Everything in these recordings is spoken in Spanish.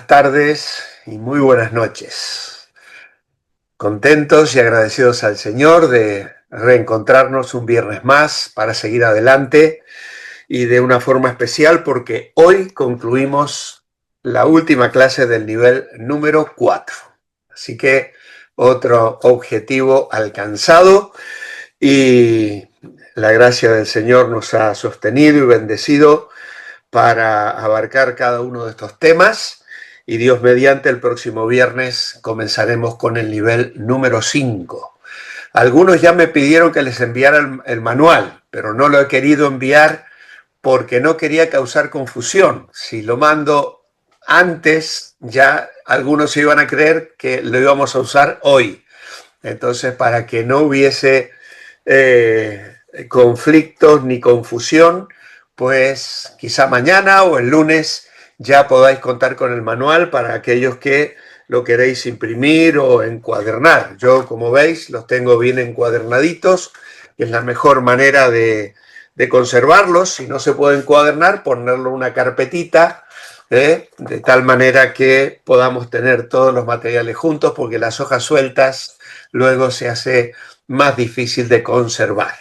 tardes y muy buenas noches. Contentos y agradecidos al Señor de reencontrarnos un viernes más para seguir adelante y de una forma especial porque hoy concluimos la última clase del nivel número 4. Así que otro objetivo alcanzado y la gracia del Señor nos ha sostenido y bendecido para abarcar cada uno de estos temas y Dios mediante el próximo viernes comenzaremos con el nivel número 5. Algunos ya me pidieron que les enviara el manual, pero no lo he querido enviar porque no quería causar confusión. Si lo mando antes, ya algunos se iban a creer que lo íbamos a usar hoy. Entonces, para que no hubiese conflictos ni confusión, pues quizá mañana o el lunes ya podáis contar con el manual para aquellos que lo queréis imprimir o encuadernar. Yo, como veis, los tengo bien encuadernaditos, que es la mejor manera de conservarlos. Si no se puede encuadernar, ponerlo en una carpetita, de tal manera que podamos tener todos los materiales juntos, porque las hojas sueltas luego se hace más difícil de conservar.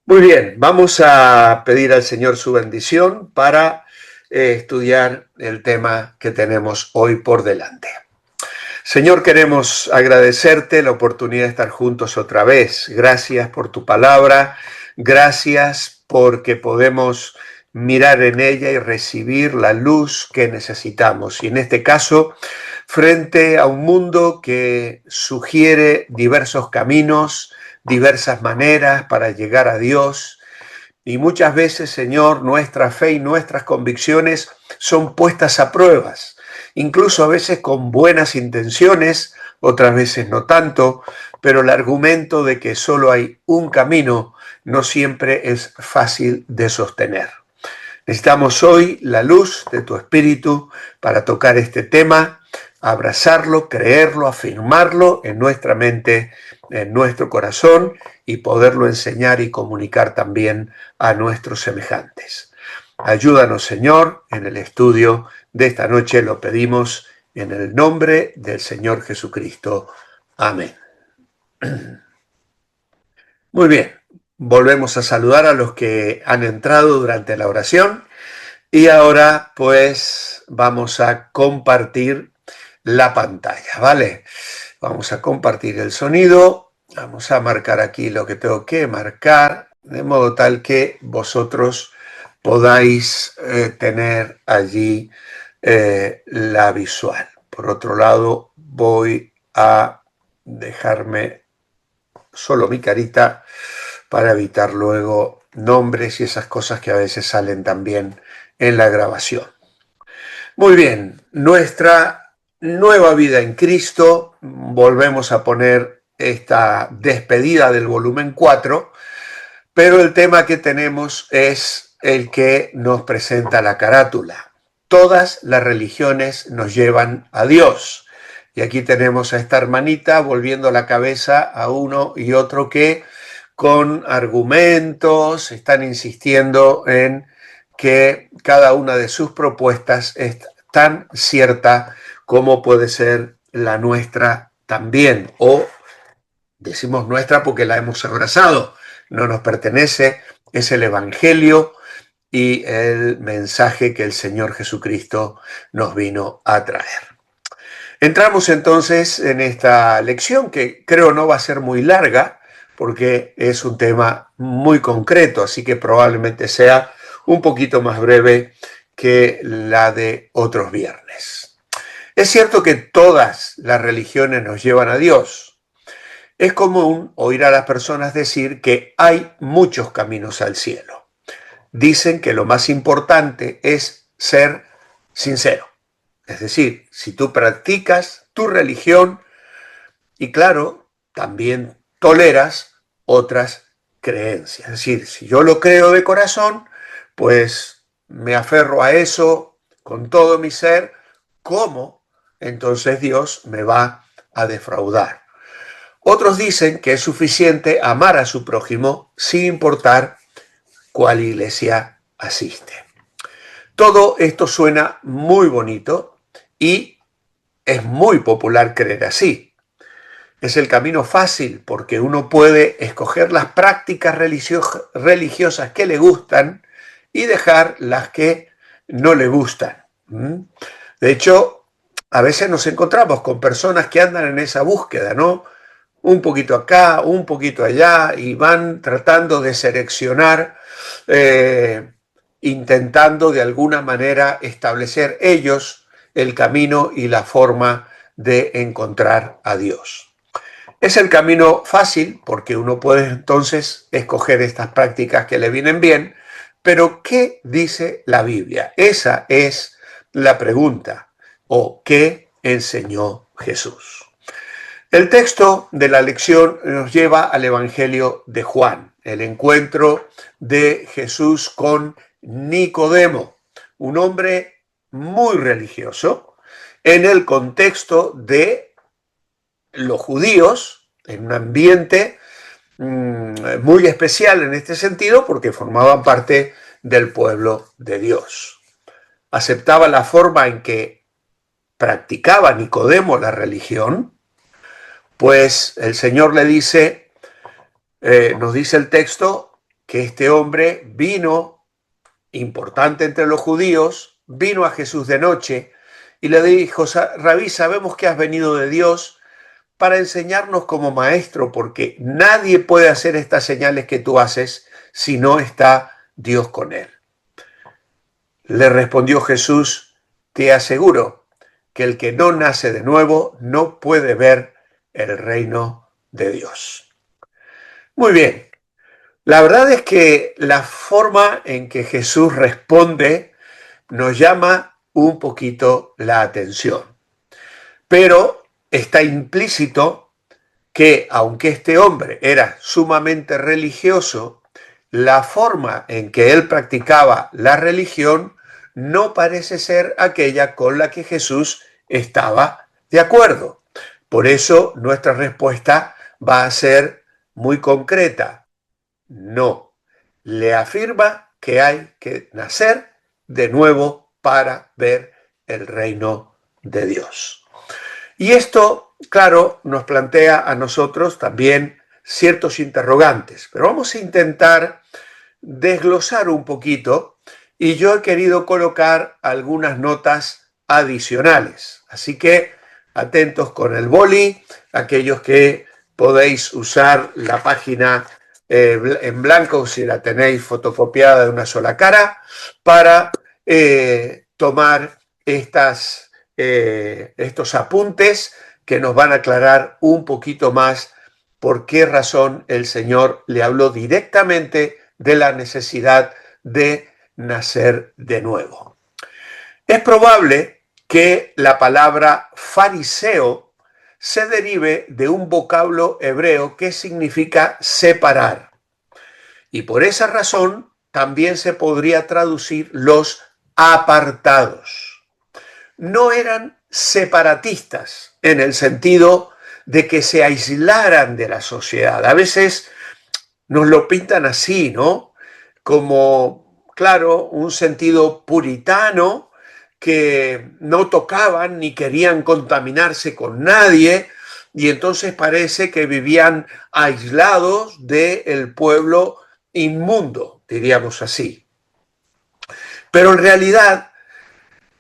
Muy bien, vamos a pedir al Señor su bendición para estudiar el tema que tenemos hoy por delante. Señor, queremos agradecerte la oportunidad de estar juntos otra vez. Gracias por tu palabra, gracias porque podemos mirar en ella y recibir la luz que necesitamos. Y en este caso, frente a un mundo que sugiere diversos caminos, diversas maneras para llegar a Dios, y muchas veces, Señor, nuestra fe y nuestras convicciones son puestas a pruebas, incluso a veces con buenas intenciones, otras veces no tanto, pero el argumento de que solo hay un camino no siempre es fácil de sostener. Necesitamos hoy la luz de tu Espíritu para tocar este tema, abrazarlo, creerlo, afirmarlo en nuestra mente, en nuestro corazón y poderlo enseñar y comunicar también a nuestros semejantes. Ayúdanos, Señor, en el estudio de esta noche, lo pedimos en el nombre del Señor Jesucristo. Amén. Muy bien, volvemos a saludar a los que han entrado durante la oración y ahora pues vamos a compartir la pantalla, ¿vale? Vamos a compartir el sonido, vamos a marcar aquí lo que tengo que marcar, de modo tal que vosotros podáis tener allí la visual. Por otro lado, voy a dejarme solo mi carita para evitar luego nombres y esas cosas que a veces salen también en la grabación. Muy bien, nuestra nueva vida en Cristo, volvemos a poner esta despedida del volumen 4, pero el tema que tenemos es el que nos presenta la carátula. Todas las religiones nos llevan a Dios. Y aquí tenemos a esta hermanita volviendo la cabeza a uno y otro que con argumentos están insistiendo en que cada una de sus propuestas es tan cierta como puede ser la nuestra también. O decimos nuestra porque la hemos abrazado, no nos pertenece, es el Evangelio y el mensaje que el Señor Jesucristo nos vino a traer. Entramos entonces en esta lección que creo no va a ser muy larga porque es un tema muy concreto, así que probablemente sea un poquito más breve que la de otros viernes. Es cierto que todas las religiones nos llevan a Dios. Es común oír a las personas decir que hay muchos caminos al cielo. Dicen que lo más importante es ser sincero. Es decir, si tú practicas tu religión y claro, también toleras otras creencias. Es decir, si yo lo creo de corazón, pues me aferro a eso con todo mi ser, ¿cómo entonces Dios me va a defraudar? Otros dicen que es suficiente amar a su prójimo sin importar cuál iglesia asiste. Todo esto suena muy bonito y es muy popular creer así. Es el camino fácil porque uno puede escoger las prácticas religiosas que le gustan y dejar las que no le gustan. De hecho, a veces nos encontramos con personas que andan en esa búsqueda, ¿no? Un poquito acá, un poquito allá, y van tratando de seleccionar, intentando de alguna manera establecer ellos el camino y la forma de encontrar a Dios. Es el camino fácil porque uno puede entonces escoger estas prácticas que le vienen bien, pero ¿qué dice la Biblia? Esa es la pregunta. ¿O qué enseñó Jesús? El texto de la lección nos lleva al Evangelio de Juan, el encuentro de Jesús con Nicodemo, un hombre muy religioso, en el contexto de los judíos, en un ambiente muy especial en este sentido, porque formaban parte del pueblo de Dios. Aceptaba la forma en que practicaba Nicodemo la religión, pues el Señor le dice, nos dice el texto, que este hombre vino, importante entre los judíos, vino a Jesús de noche y le dijo, Rabí, sabemos que has venido de Dios para enseñarnos como maestro, porque nadie puede hacer estas señales que tú haces si no está Dios con él. Le respondió Jesús, te aseguro que el que no nace de nuevo no puede ver el reino de Dios. Muy bien, la verdad es que la forma en que Jesús responde nos llama un poquito la atención, pero está implícito que aunque este hombre era sumamente religioso, la forma en que él practicaba la religión no parece ser aquella con la que Jesús estaba de acuerdo. Por eso nuestra respuesta va a ser muy concreta. No. Le afirma que hay que nacer de nuevo para ver el reino de Dios. Y esto, claro, nos plantea a nosotros también ciertos interrogantes, pero vamos a intentar desglosar un poquito y yo he querido colocar algunas notas adicionales. Así que atentos con el boli, aquellos que podéis usar la página en blanco si la tenéis fotocopiada de una sola cara para tomar estos apuntes que nos van a aclarar un poquito más por qué razón el Señor le habló directamente de la necesidad de nacer de nuevo. Es probable que la palabra fariseo se derive de un vocablo hebreo que significa separar. Y por esa razón también se podría traducir los apartados. No eran separatistas en el sentido de que se aislaran de la sociedad. A veces nos lo pintan así, ¿no? Como, claro, un sentido puritano, que no tocaban ni querían contaminarse con nadie, y entonces parece que vivían aislados del pueblo inmundo, diríamos así. Pero en realidad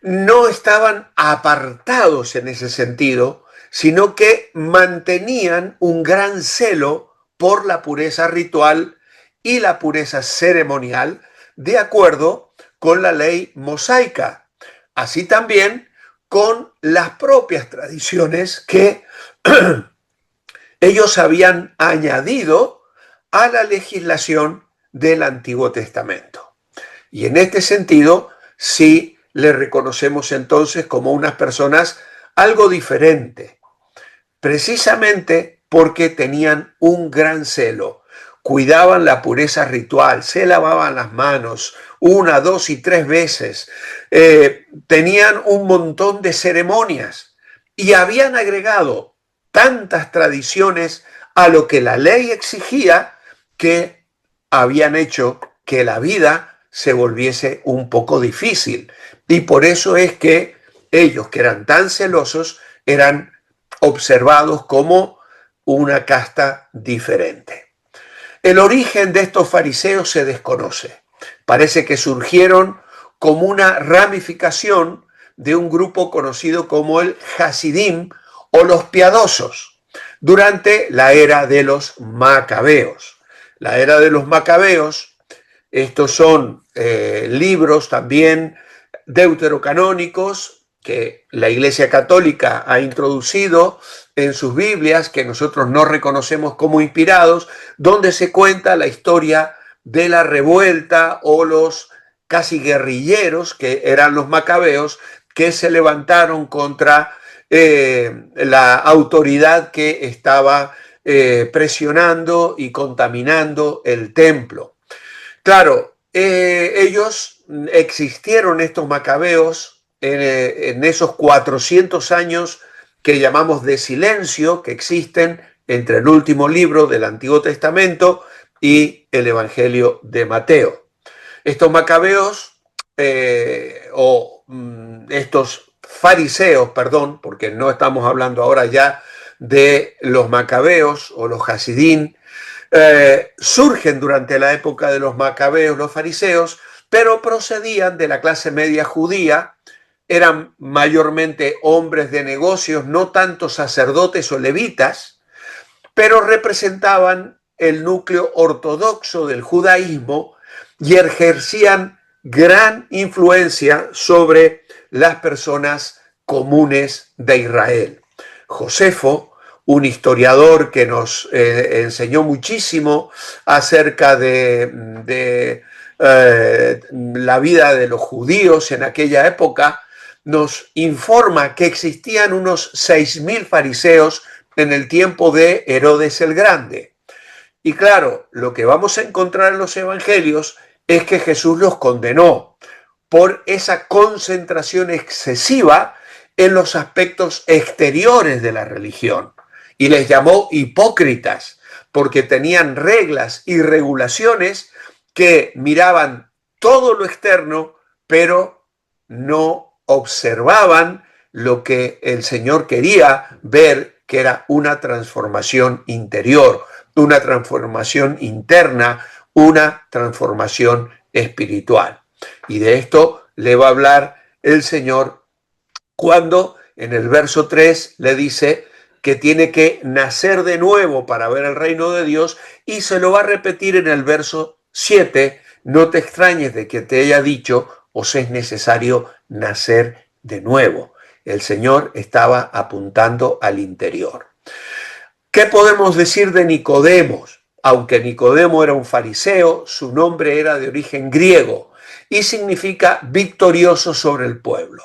no estaban apartados en ese sentido, sino que mantenían un gran celo por la pureza ritual y la pureza ceremonial, de acuerdo con la ley mosaica, así también con las propias tradiciones que ellos habían añadido a la legislación del Antiguo Testamento. Y en este sentido, sí le reconocemos entonces como unas personas algo diferentes, precisamente porque tenían un gran celo, cuidaban la pureza ritual, se lavaban las manos 1, 2 y 3 veces, tenían un montón de ceremonias y habían agregado tantas tradiciones a lo que la ley exigía que habían hecho que la vida se volviese un poco difícil. Y por eso es que ellos que eran tan celosos eran observados como una casta diferente. El origen de estos fariseos se desconoce. Parece que surgieron como una ramificación de un grupo conocido como el Hasidim o los piadosos durante la era de los macabeos. La era de los macabeos, estos son libros también deuterocanónicos que la Iglesia Católica ha introducido en sus Biblias, que nosotros no reconocemos como inspirados, donde se cuenta la historia de la revuelta o los casi guerrilleros, que eran los macabeos, que se levantaron contra la autoridad que estaba presionando y contaminando el templo. Claro, ellos existieron, estos macabeos, en esos 400 años que llamamos de silencio, que existen entre el último libro del Antiguo Testamento y el Evangelio de Mateo. Estos macabeos, estos fariseos, perdón, porque no estamos hablando ahora ya de los macabeos o los hasidín, surgen durante la época de los macabeos, los fariseos, pero procedían de la clase media judía, eran mayormente hombres de negocios, no tanto sacerdotes o levitas, pero representaban el núcleo ortodoxo del judaísmo y ejercían gran influencia sobre las personas comunes de Israel. Josefo, un historiador que nos enseñó muchísimo acerca de la vida de los judíos en aquella época, nos informa que existían unos 6.000 fariseos en el tiempo de Herodes el Grande. Y claro, lo que vamos a encontrar en los evangelios es que Jesús los condenó por esa concentración excesiva en los aspectos exteriores de la religión. Y les llamó hipócritas, porque tenían reglas y regulaciones que miraban todo lo externo, pero no observaban lo que el Señor quería ver, que era una transformación interior, una transformación interna, una transformación espiritual. Y de esto le va a hablar el Señor cuando en el verso 3 le dice que tiene que nacer de nuevo para ver el reino de Dios, y se lo va a repetir en el verso 7, no te extrañes de que te haya dicho, os es necesario nacer de nuevo. El Señor estaba apuntando al interior. ¿Qué podemos decir de Nicodemo? Aunque Nicodemo era un fariseo, su nombre era de origen griego y significa victorioso sobre el pueblo.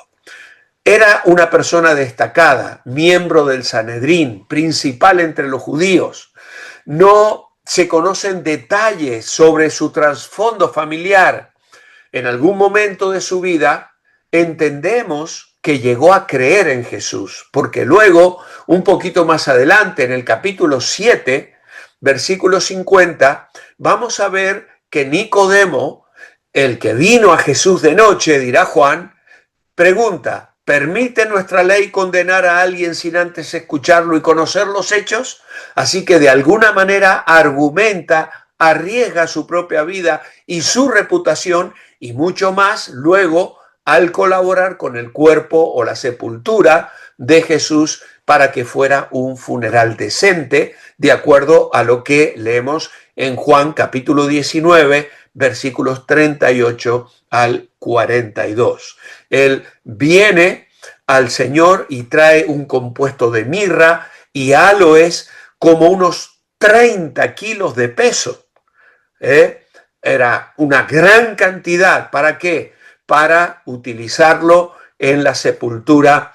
Era una persona destacada, miembro del Sanedrín, principal entre los judíos. No se conocen detalles sobre su trasfondo familiar. En algún momento de su vida entendemos que llegó a creer en Jesús, porque luego, un poquito más adelante, en el capítulo 7, versículo 50, vamos a ver que Nicodemo, el que vino a Jesús de noche, dirá Juan, pregunta, ¿permite nuestra ley condenar a alguien sin antes escucharlo y conocer los hechos? Así que de alguna manera argumenta, arriesga su propia vida y su reputación y mucho más luego al colaborar con el cuerpo o la sepultura de Jesús para que fuera un funeral decente, de acuerdo a lo que leemos en Juan capítulo 19, versículos 38 al 42. Él viene al Señor y trae un compuesto de mirra y aloes como unos 30 kilos de peso. Era una gran cantidad. ¿Para qué? Para utilizarlo en la sepultura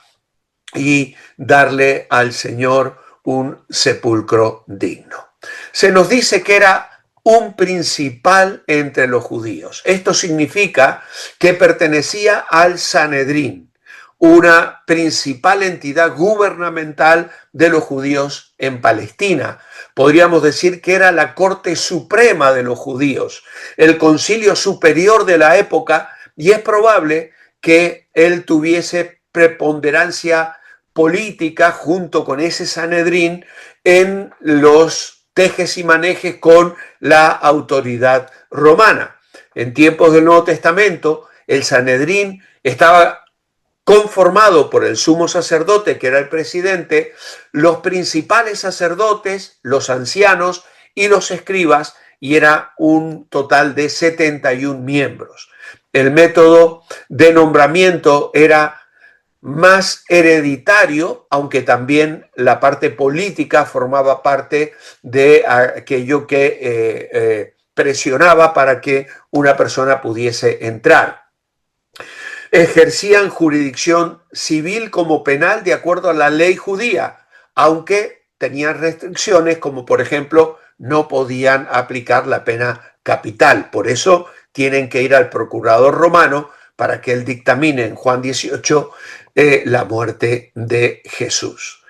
y darle al Señor un sepulcro digno. Se nos dice que era un principal entre los judíos. Esto significa que pertenecía al Sanedrín, una principal entidad gubernamental de los judíos en Palestina. Podríamos decir que era la corte suprema de los judíos, el concilio superior de la época, y es probable que él tuviese preponderancia política junto con ese Sanedrín en los tejes y manejes con la autoridad romana. En tiempos del Nuevo Testamento, el Sanedrín estaba conformado por el sumo sacerdote, que era el presidente, los principales sacerdotes, los ancianos y los escribas, y era un total de 71 miembros. El método de nombramiento era más hereditario, aunque también la parte política formaba parte de aquello que presionaba para que una persona pudiese entrar. Ejercían jurisdicción civil como penal de acuerdo a la ley judía, aunque tenían restricciones como por ejemplo no podían aplicar la pena capital. Por eso tienen que ir al procurador romano para que él dictamine en Juan 18 la muerte de Jesús.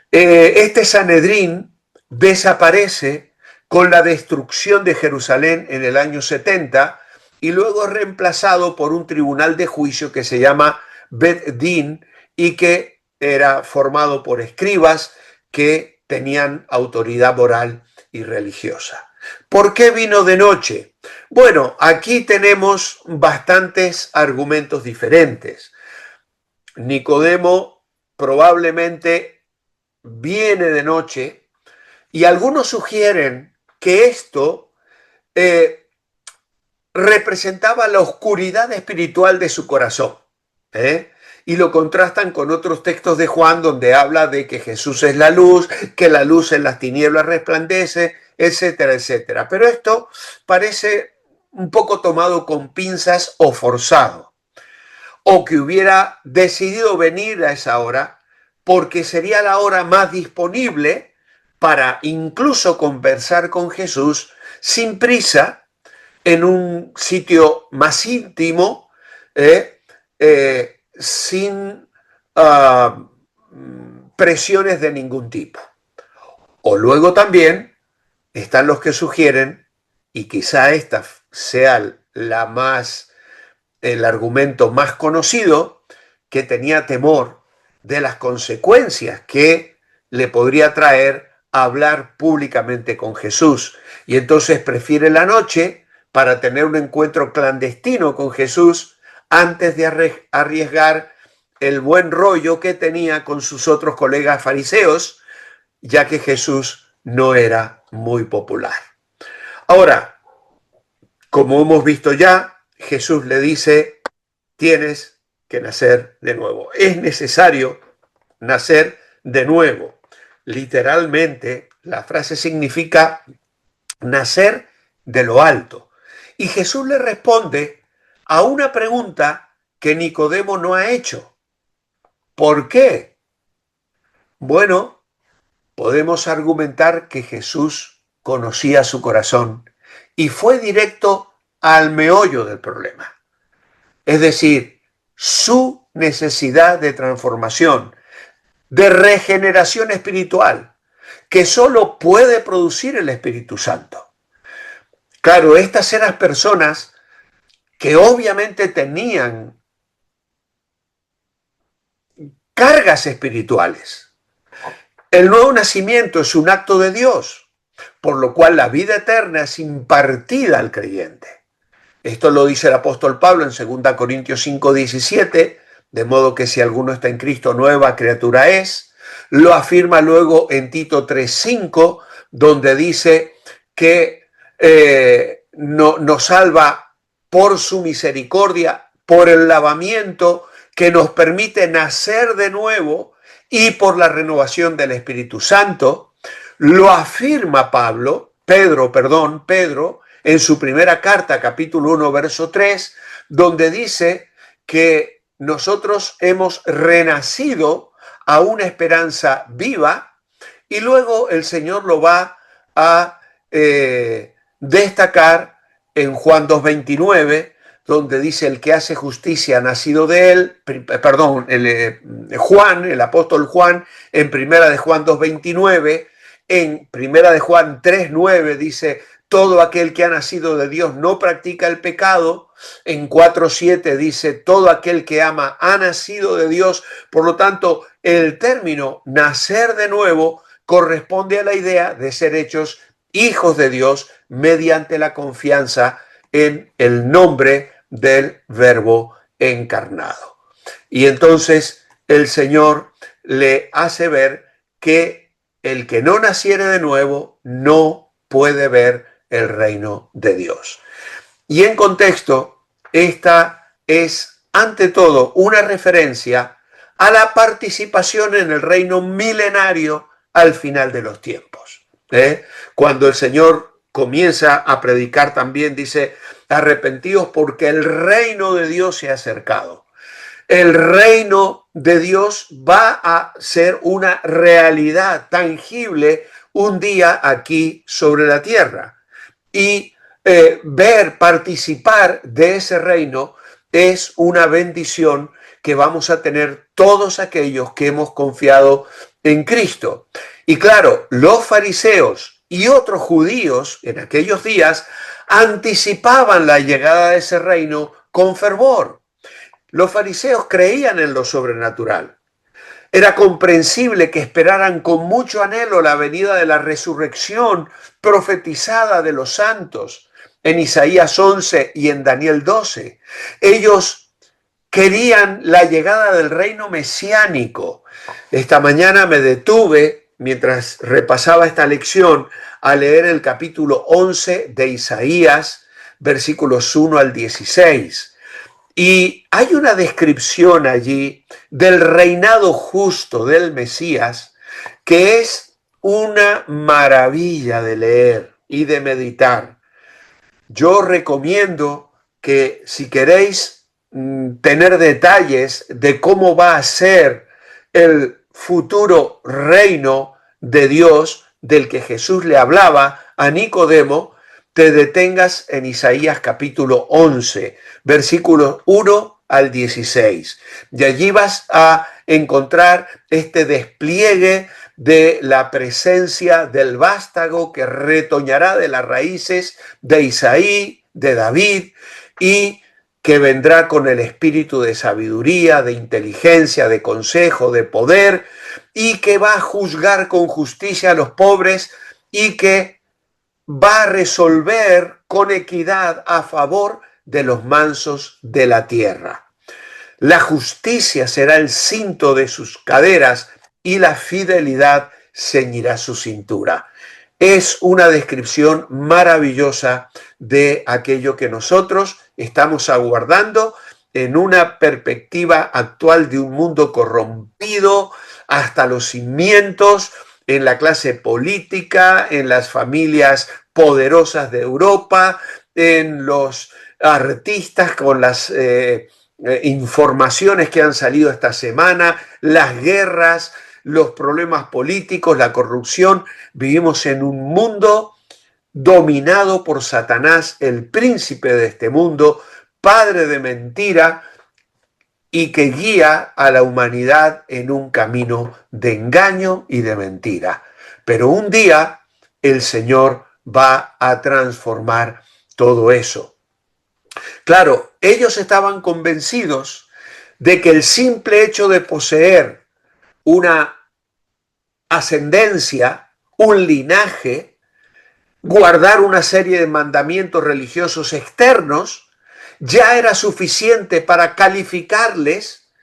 Este Sanedrín desaparece con la destrucción de Jerusalén en el año 70 y luego es reemplazado por un tribunal de juicio que se llama Bet Din y que era formado por escribas que tenían autoridad moral y religiosa. ¿Por qué vino de noche? Bueno, aquí tenemos bastantes argumentos diferentes. Nicodemo probablemente viene de noche y algunos sugieren que esto representaba la oscuridad espiritual de su corazón. Y lo contrastan con otros textos de Juan donde habla de que Jesús es la luz, que la luz en las tinieblas resplandece, etcétera, etcétera. Pero esto parece un poco tomado con pinzas o forzado. O que hubiera decidido venir a esa hora porque sería la hora más disponible para incluso conversar con Jesús sin prisa, en un sitio más íntimo, sin presiones de ningún tipo. O luego también están los que sugieren, y quizá esta sea el argumento más conocido, que tenía temor de las consecuencias que le podría traer hablar públicamente con Jesús. Y entonces prefiere la noche para tener un encuentro clandestino con Jesús antes de arriesgar el buen rollo que tenía con sus otros colegas fariseos, ya que Jesús no era muy popular. Ahora, como hemos visto ya, Jesús le dice, tienes que nacer de nuevo. Es necesario nacer de nuevo. Literalmente, la frase significa nacer de lo alto. Y Jesús le responde a una pregunta que Nicodemo no ha hecho. ¿Por qué? Bueno, podemos argumentar que Jesús conocía su corazón y fue directo al meollo del problema. Es decir, su necesidad de transformación, de regeneración espiritual, que solo puede producir el Espíritu Santo. Claro, estas eran personas que obviamente tenían cargas espirituales. El nuevo nacimiento es un acto de Dios, por lo cual la vida eterna es impartida al creyente. Esto lo dice el apóstol Pablo en 2 Corintios 5:17, de modo que si alguno está en Cristo, nueva criatura es. Lo afirma luego en Tito 3:5, donde dice que nos salva por su misericordia, por el lavamiento que nos permite nacer de nuevo y por la renovación del Espíritu Santo. Lo afirma Pedro, en su primera carta, capítulo 1, verso 3, donde dice que nosotros hemos renacido a una esperanza viva, y luego el Señor lo va a destacar en Juan 2:29, donde dice el que hace justicia ha nacido de él, Juan, el apóstol Juan, en primera de Juan 2:29, en Primera de Juan 3:9 dice, todo aquel que ha nacido de Dios no practica el pecado. En 4:7 dice, todo aquel que ama ha nacido de Dios. Por lo tanto, el término nacer de nuevo corresponde a la idea de ser hechos hijos de Dios mediante la confianza en el nombre del Verbo encarnado. Y entonces el Señor le hace ver que el que no naciere de nuevo no puede ver el reino de Dios. Y en contexto, esta es ante todo una referencia a la participación en el reino milenario al final de los tiempos. Cuando el Señor comienza a predicar también dice, arrepentíos porque el reino de Dios se ha acercado. El reino de Dios va a ser una realidad tangible un día aquí sobre la tierra. Y participar de ese reino es una bendición que vamos a tener todos aquellos que hemos confiado en Cristo. Y claro, los fariseos y otros judíos en aquellos días anticipaban la llegada de ese reino con fervor. Los fariseos creían en lo sobrenatural. Era comprensible que esperaran con mucho anhelo la venida de la resurrección profetizada de los santos en Isaías 11 y en Daniel 12. Ellos querían la llegada del reino mesiánico. Esta mañana me detuve, mientras repasaba esta lección, a leer el capítulo 11 de Isaías, versículos 1 al 16. Y hay una descripción allí del reinado justo del Mesías que es una maravilla de leer y de meditar. Yo recomiendo que si queréis tener detalles de cómo va a ser el futuro reino de Dios del que Jesús le hablaba a Nicodemo, te detengas en Isaías capítulo 11, versículos 1 al 16. Y allí vas a encontrar este despliegue de la presencia del vástago que retoñará de las raíces de Isaí, de David, y que vendrá con el espíritu de sabiduría, de inteligencia, de consejo, de poder, y que va a juzgar con justicia a los pobres y que va a resolver con equidad a favor de los mansos de la tierra. La justicia será el cinto de sus caderas y la fidelidad ceñirá su cintura. Es una descripción maravillosa de aquello que nosotros estamos aguardando en una perspectiva actual de un mundo corrompido hasta los cimientos, en la clase política, en las familias poderosas de Europa, en los artistas con las informaciones que han salido esta semana, las guerras, los problemas políticos, la corrupción. Vivimos en un mundo dominado por Satanás, el príncipe de este mundo, padre de mentira, y que guía a la humanidad en un camino de engaño y de mentira. Pero un día el Señor va a transformar todo eso. Claro, ellos estaban convencidos de que el simple hecho de poseer una ascendencia, un linaje, guardar una serie de mandamientos religiosos externos, ya era suficiente para calificarles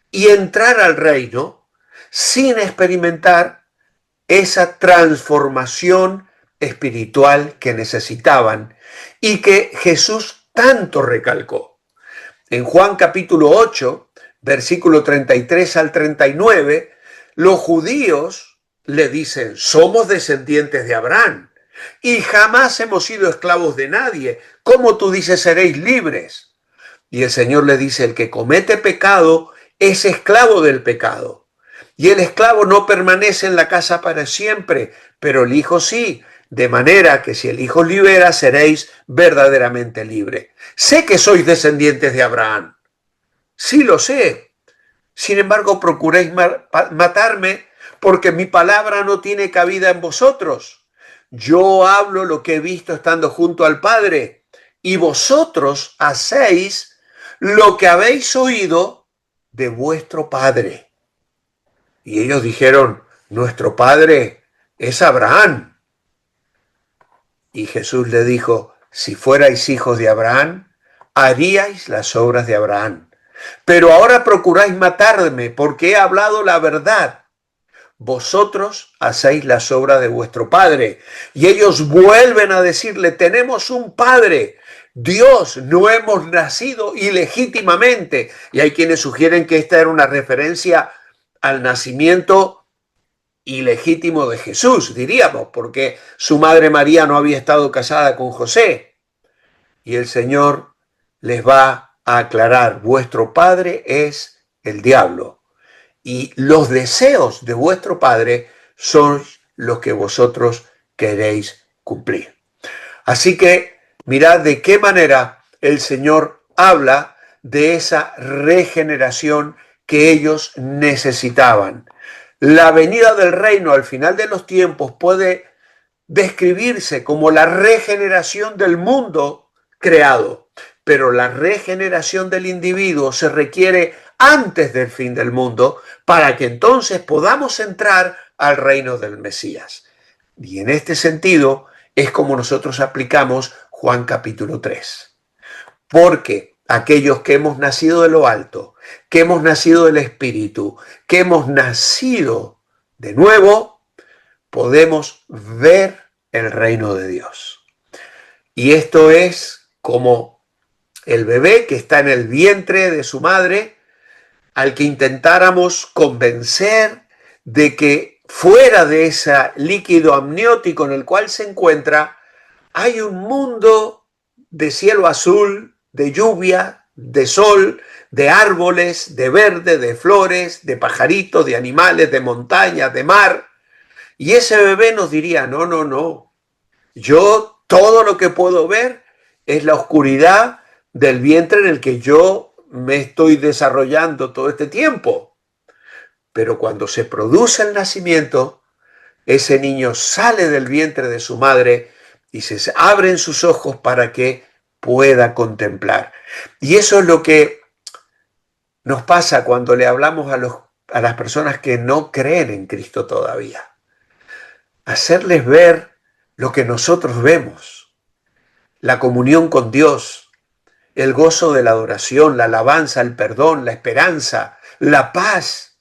y entrar al reino sin experimentar esa transformación espiritual que necesitaban y que Jesús tanto recalcó. En Juan capítulo 8, versículo 33 al 39, los judíos le dicen, somos descendientes de Abraham y jamás hemos sido esclavos de nadie. ¿Cómo tú dices seréis libres? Y el Señor le dice, el que comete pecado es esclavo del pecado. Y el esclavo no permanece en la casa para siempre, pero el Hijo sí. De manera que si el Hijo libera, seréis verdaderamente libres. Sé que sois descendientes de Abraham. Sí lo sé. Sin embargo, procuréis matarme porque mi palabra no tiene cabida en vosotros. Yo hablo lo que he visto estando junto al Padre, y vosotros hacéis lo que habéis oído de vuestro padre. Y ellos dijeron, nuestro padre es Abraham. Y Jesús le dijo, si fuerais hijos de Abraham, haríais las obras de Abraham. Pero ahora procuráis matarme porque he hablado la verdad. Vosotros hacéis las obras de vuestro padre. Y ellos vuelven a decirle, tenemos un padre, Dios, no hemos nacido ilegítimamente. Y hay quienes sugieren que esta era una referencia al nacimiento ilegítimo de Jesús, diríamos, porque su madre María no había estado casada con José. Y el Señor les va a aclarar, vuestro padre es el diablo, y los deseos de vuestro padre son los que vosotros queréis cumplir. Así que mirad de qué manera el Señor habla de esa regeneración que ellos necesitaban. La venida del reino al final de los tiempos puede describirse como la regeneración del mundo creado, pero la regeneración del individuo se requiere antes del fin del mundo para que entonces podamos entrar al reino del Mesías. Y en este sentido es como nosotros aplicamos Juan capítulo 3. Porque aquellos que hemos nacido de lo alto, que hemos nacido del Espíritu, que hemos nacido de nuevo, podemos ver el reino de Dios. Y esto es como el bebé que está en el vientre de su madre, al que intentáramos convencer de que fuera de ese líquido amniótico en el cual se encuentra, hay un mundo de cielo azul, de lluvia, de sol, de árboles, de verde, de flores, de pajaritos, de animales, de montañas, de mar. Y ese bebé nos diría, no, no, no, yo todo lo que puedo ver es la oscuridad del vientre en el que yo me estoy desarrollando todo este tiempo. Pero cuando se produce el nacimiento, ese niño sale del vientre de su madre y se abren sus ojos para que pueda contemplar. Y eso es lo que nos pasa cuando le hablamos a las personas que no creen en Cristo todavía. Hacerles ver lo que nosotros vemos, la comunión con Dios, el gozo de la adoración, la alabanza, el perdón, la esperanza, la paz,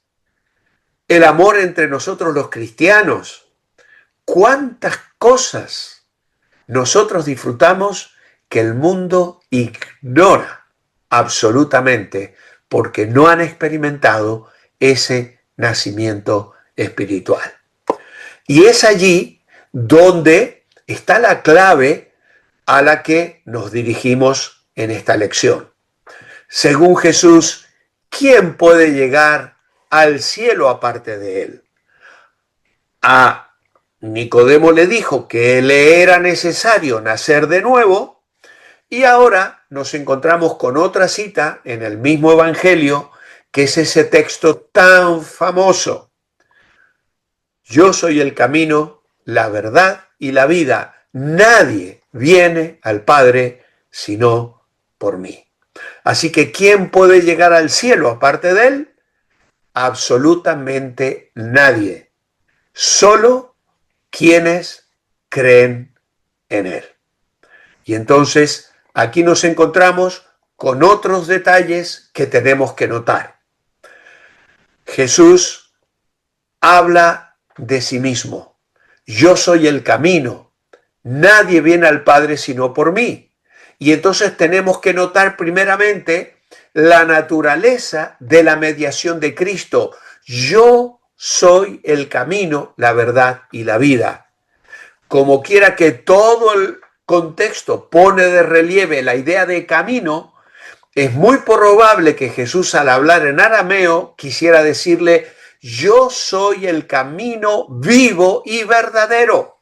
el amor entre nosotros los cristianos. ¿Cuántas cosas nosotros disfrutamos que el mundo ignora absolutamente porque no han experimentado ese nacimiento espiritual? Y es allí donde está la clave a la que nos dirigimos en esta lección. Según Jesús, ¿quién puede llegar al cielo aparte de él? A Nicodemo le dijo que le era necesario nacer de nuevo, y ahora nos encontramos con otra cita en el mismo Evangelio, que es ese texto tan famoso. Yo soy el camino, la verdad y la vida. Nadie viene al Padre sino por mí. Así que ¿quién puede llegar al cielo aparte de él? Absolutamente nadie. Solo quienes creen en él. Y entonces aquí nos encontramos con otros detalles que tenemos que notar. Jesús habla de sí mismo. Yo soy el camino. Nadie viene al Padre sino por mí. Y entonces tenemos que notar primeramente la naturaleza de la mediación de Cristo. Yo soy el camino, la verdad y la vida. Como quiera que todo el contexto pone de relieve la idea de camino, es muy probable que Jesús, al hablar en arameo, quisiera decirle: yo soy el camino vivo y verdadero,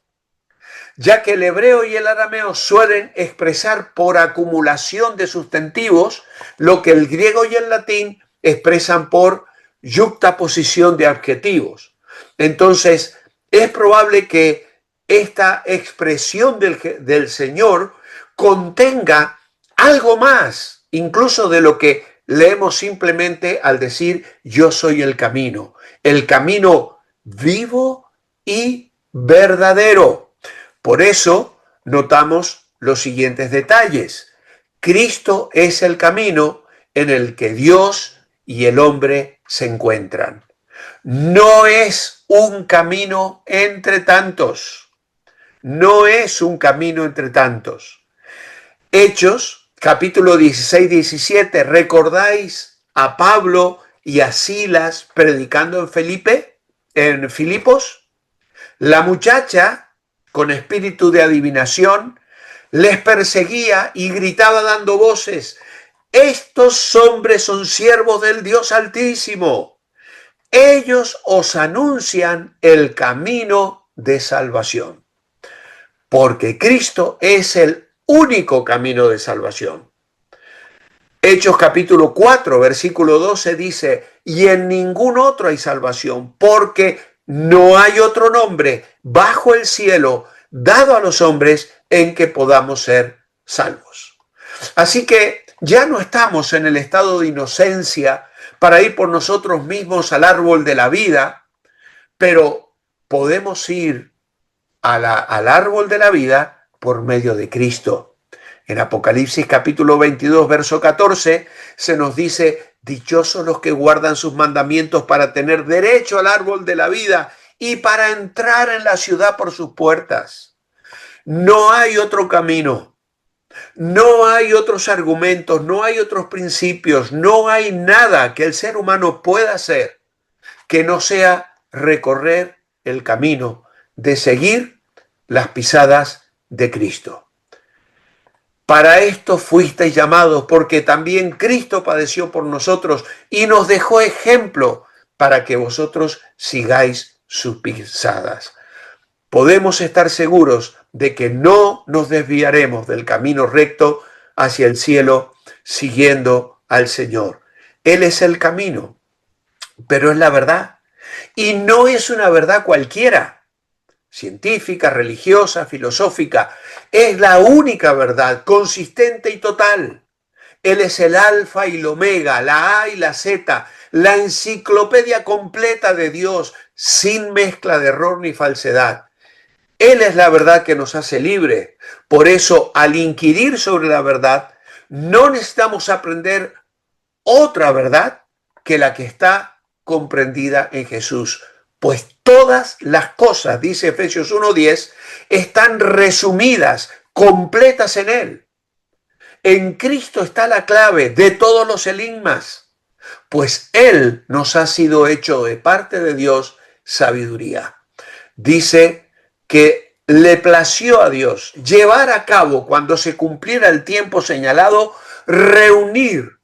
ya que el hebreo y el arameo suelen expresar por acumulación de sustantivos lo que el griego y el latín expresan por yuxtaposición de adjetivos. Entonces, es probable que esta expresión del Señor contenga algo más, incluso de lo que leemos simplemente al decir yo soy el camino vivo y verdadero. Por eso notamos los siguientes detalles. Cristo es el camino en el que Dios y el hombre se encuentran. No es un camino entre tantos. No es un camino entre tantos. Hechos, capítulo 16-17, ¿recordáis a Pablo y a Silas predicando en Filipos? La muchacha, con espíritu de adivinación, les perseguía y gritaba dando voces: estos hombres son siervos del Dios Altísimo. Ellos os anuncian el camino de salvación. Porque Cristo es el único camino de salvación. Hechos capítulo 4, versículo 12 dice: y en ningún otro hay salvación, porque no hay otro nombre bajo el cielo dado a los hombres en que podamos ser salvos. Así que ya no estamos en el estado de inocencia para ir por nosotros mismos al árbol de la vida, pero podemos ir al árbol de la vida por medio de Cristo. En Apocalipsis capítulo 22, verso 14, se nos dice: dichosos los que guardan sus mandamientos para tener derecho al árbol de la vida y para entrar en la ciudad por sus puertas. No hay otro camino, no hay otros argumentos, no hay otros principios, no hay nada que el ser humano pueda hacer que no sea recorrer el camino de seguir las pisadas de Cristo. Para esto fuisteis llamados, porque también Cristo padeció por nosotros y nos dejó ejemplo para que vosotros sigáis sus pisadas. Podemos estar seguros de que no nos desviaremos del camino recto hacia el cielo siguiendo al Señor. Él es el camino, pero es la verdad. Y no es una verdad cualquiera, científica, religiosa, filosófica. Es la única verdad, consistente y total. Él es el alfa y el omega, la A y la Z, la enciclopedia completa de Dios, sin mezcla de error ni falsedad. Él es la verdad que nos hace libres. Por eso, al inquirir sobre la verdad, no necesitamos aprender otra verdad que la que está comprendida en Jesús. Pues todas las cosas, dice Efesios 1:10, están resumidas, completas en Él. En Cristo está la clave de todos los enigmas, pues Él nos ha sido hecho de parte de Dios sabiduría. Dice que le plació a Dios llevar a cabo, cuando se cumpliera el tiempo señalado, reunir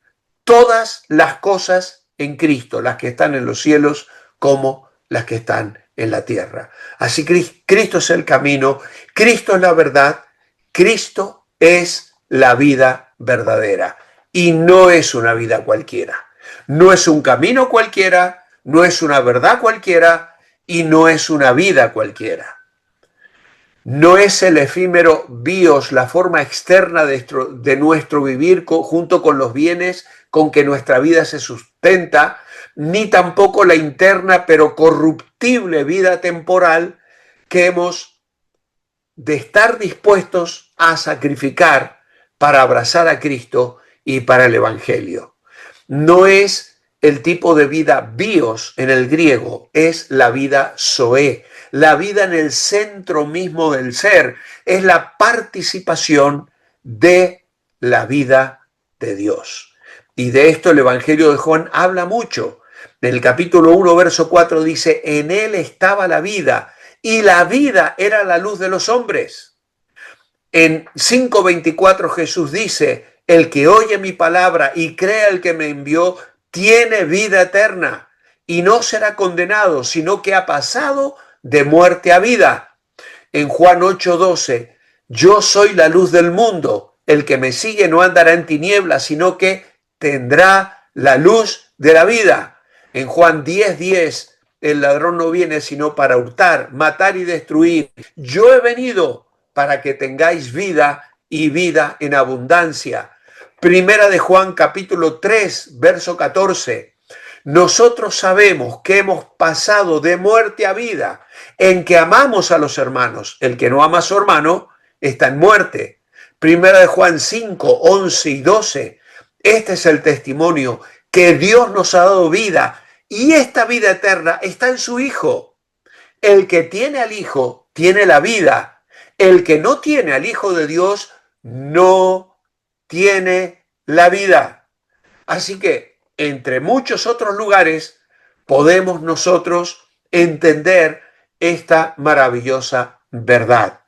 todas las cosas en Cristo, las que están en los cielos como las que están en la tierra. Así que Cristo es el camino, Cristo es la verdad, Cristo es la vida verdadera. Y no es una vida cualquiera, no es un camino cualquiera, no es una verdad cualquiera y no es una vida cualquiera. No es el efímero bios, la forma externa de nuestro vivir junto con los bienes con que nuestra vida se sustenta, ni tampoco la interna pero corruptible vida temporal que hemos de estar dispuestos a sacrificar para abrazar a Cristo y para el Evangelio. No es el tipo de vida bios en el griego, es la vida zoe, la vida en el centro mismo del ser, es la participación de la vida de Dios. Y de esto el Evangelio de Juan habla mucho. En el capítulo 1, verso 4 dice: en él estaba la vida, y la vida era la luz de los hombres. En 5:24 Jesús dice: el que oye mi palabra y crea el que me envió, tiene vida eterna, y no será condenado, sino que ha pasado de muerte a vida. En Juan 8:12, yo soy la luz del mundo, el que me sigue no andará en tinieblas, sino que tendrá la luz de la vida. En Juan 10:10, el ladrón no viene sino para hurtar, matar y destruir. Yo he venido para que tengáis vida y vida en abundancia. Primera de Juan capítulo 3, verso 14. Nosotros sabemos que hemos pasado de muerte a vida, en que amamos a los hermanos. El que no ama a su hermano está en muerte. Primera de Juan 5, 11 y 12. Este es el testimonio que Dios nos ha dado vida, y esta vida eterna está en su Hijo. El que tiene al Hijo tiene la vida. El que no tiene al Hijo de Dios no tiene la vida. Así que, entre muchos otros lugares, podemos nosotros entender esta maravillosa verdad.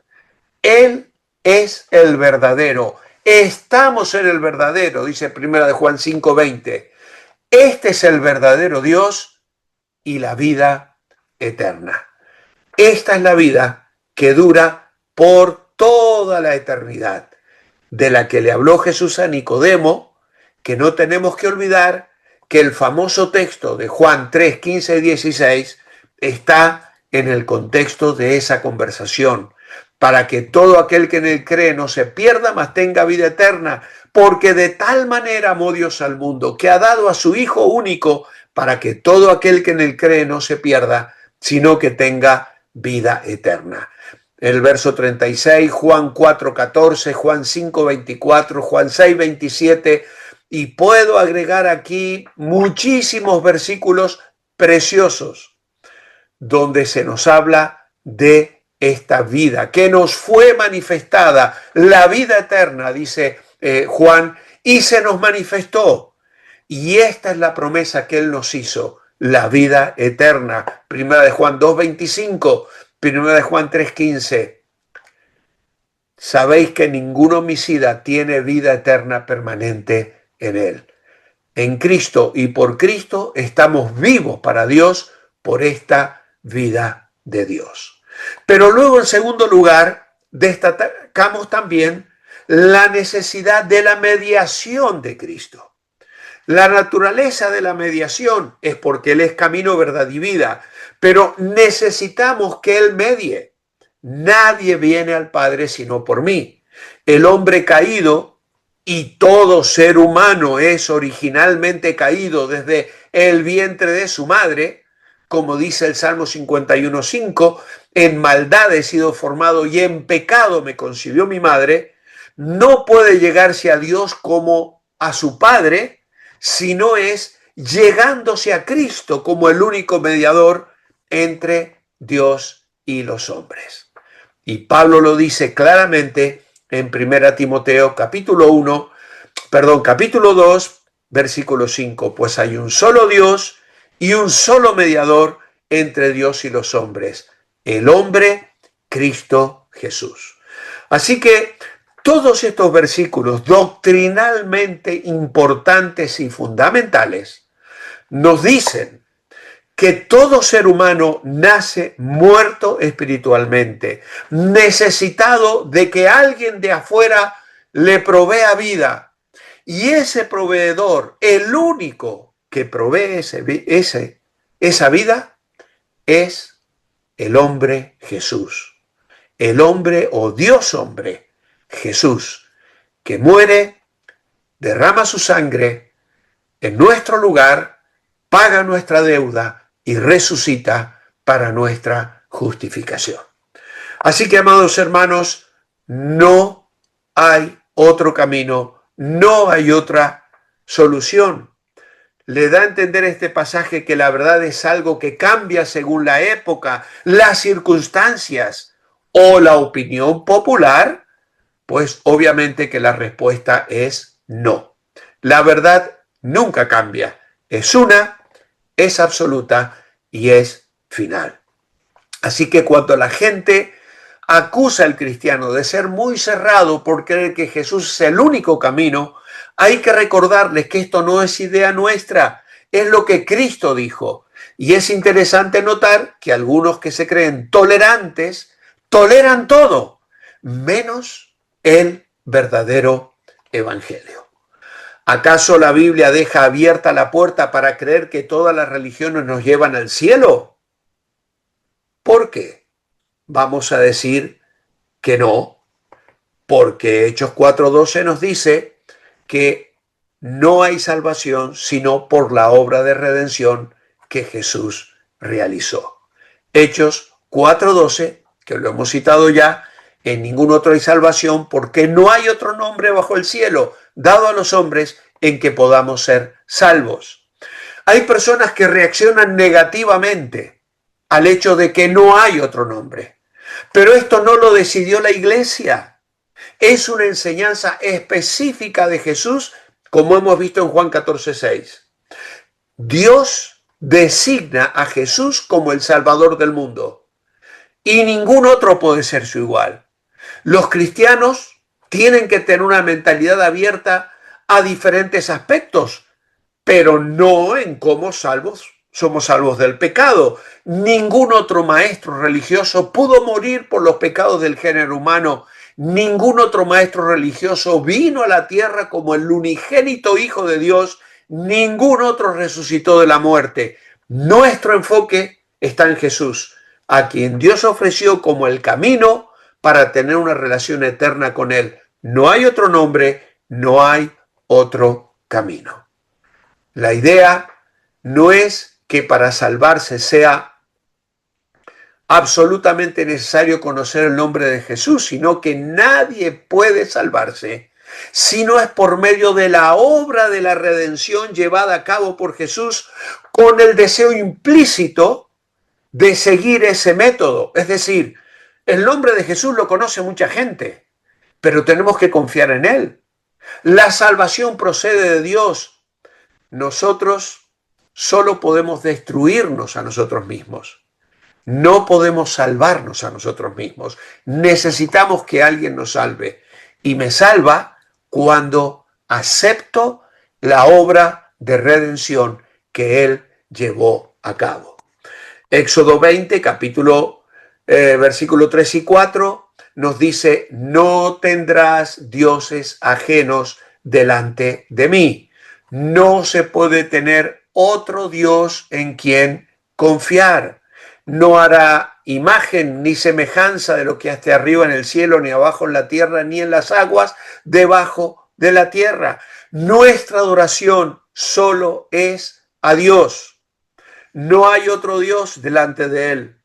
Él es el verdadero. Estamos en el verdadero, dice 1 de Juan 5:20. Este es el verdadero Dios y la vida eterna. Esta es la vida que dura por toda la eternidad, de la que le habló Jesús a Nicodemo, que no tenemos que olvidar que el famoso texto de Juan 3, 15 y 16 está en el contexto de esa conversación, para que todo aquel que en él cree no se pierda, mas tenga vida eterna, porque de tal manera amó Dios al mundo, que ha dado a su Hijo único, para que todo aquel que en él cree no se pierda, sino que tenga vida eterna. El verso 36, Juan 4:14, Juan 5:24, Juan 6:27, y puedo agregar aquí muchísimos versículos preciosos donde se nos habla de esta vida que nos fue manifestada, la vida eterna, dice Juan, y se nos manifestó. Y esta es la promesa que Él nos hizo, la vida eterna. Primera de Juan 2:25, Primera de Juan 3:15. Sabéis que ningún homicida tiene vida eterna permanente en él. En Cristo y por Cristo estamos vivos para Dios por esta vida de Dios. Pero luego, en segundo lugar, destacamos también la necesidad de la mediación de Cristo. La naturaleza de la mediación es porque Él es camino, verdad y vida, pero necesitamos que Él medie. Nadie viene al Padre sino por mí. El hombre caído, y todo ser humano es originalmente caído desde el vientre de su madre, como dice el Salmo 51:5, en maldad he sido formado y en pecado me concibió mi madre, no puede llegarse a Dios como a su Padre, sino es llegándose a Cristo como el único mediador entre Dios y los hombres. Y Pablo lo dice claramente en 1 Timoteo capítulo 2, versículo 5. Pues hay un solo Dios y un solo mediador entre Dios y los hombres, el hombre Cristo Jesús. Así que todos estos versículos doctrinalmente importantes y fundamentales nos dicen que todo ser humano nace muerto espiritualmente, necesitado de que alguien de afuera le provea vida. Y ese proveedor, el único que provee esa vida, es el hombre Jesús. El hombre o Dios hombre, Jesús, que muere, derrama su sangre en nuestro lugar, paga nuestra deuda y resucita para nuestra justificación. Así que, amados hermanos, no hay otro camino, no hay otra solución. Le da a entender este pasaje que la verdad es algo que cambia según la época, las circunstancias o la opinión popular. Pues obviamente que la respuesta es no. La verdad nunca cambia. Es una, es absoluta y es final. Así que cuando la gente acusa al cristiano de ser muy cerrado por creer que Jesús es el único camino, hay que recordarles que esto no es idea nuestra, es lo que Cristo dijo. Y es interesante notar que algunos que se creen tolerantes, toleran todo, menos el verdadero evangelio. ¿Acaso la Biblia deja abierta la puerta para creer que todas las religiones nos llevan al cielo? ¿Por qué? Vamos a decir que no, porque Hechos 4:12 nos dice que no hay salvación sino por la obra de redención que Jesús realizó. Hechos 4:12, que lo hemos citado ya, en ningún otro hay salvación porque no hay otro nombre bajo el cielo dado a los hombres en que podamos ser salvos. Hay personas que reaccionan negativamente al hecho de que no hay otro nombre, pero esto no lo decidió la iglesia. Es una enseñanza específica de Jesús, como hemos visto en Juan 14:6. Dios designa a Jesús como el Salvador del mundo y ningún otro puede ser su igual. Los cristianos tienen que tener una mentalidad abierta a diferentes aspectos, pero no en cómo somos salvos del pecado. Ningún otro maestro religioso pudo morir por los pecados del género humano. Ningún otro maestro religioso vino a la tierra como el unigénito Hijo de Dios. Ningún otro resucitó de la muerte. Nuestro enfoque está en Jesús, a quien Dios ofreció como el camino para tener una relación eterna con Él. No hay otro nombre, no hay otro camino. La idea no es que para salvarse sea absolutamente necesario conocer el nombre de Jesús, sino que nadie puede salvarse si no es por medio de la obra de la redención llevada a cabo por Jesús con el deseo implícito de seguir ese método. Es decir, el nombre de Jesús lo conoce mucha gente, pero tenemos que confiar en Él. La salvación procede de Dios. Nosotros solo podemos destruirnos a nosotros mismos. No podemos salvarnos a nosotros mismos. Necesitamos que alguien nos salve. Y me salva cuando acepto la obra de redención que Él llevó a cabo. Éxodo 20, versículo 3 y 4, nos dice: no tendrás dioses ajenos delante de mí. No se puede tener otro Dios en quien confiar. No hará imagen ni semejanza de lo que esté arriba en el cielo, ni abajo en la tierra, ni en las aguas debajo de la tierra. Nuestra adoración solo es a Dios. No hay otro Dios delante de Él.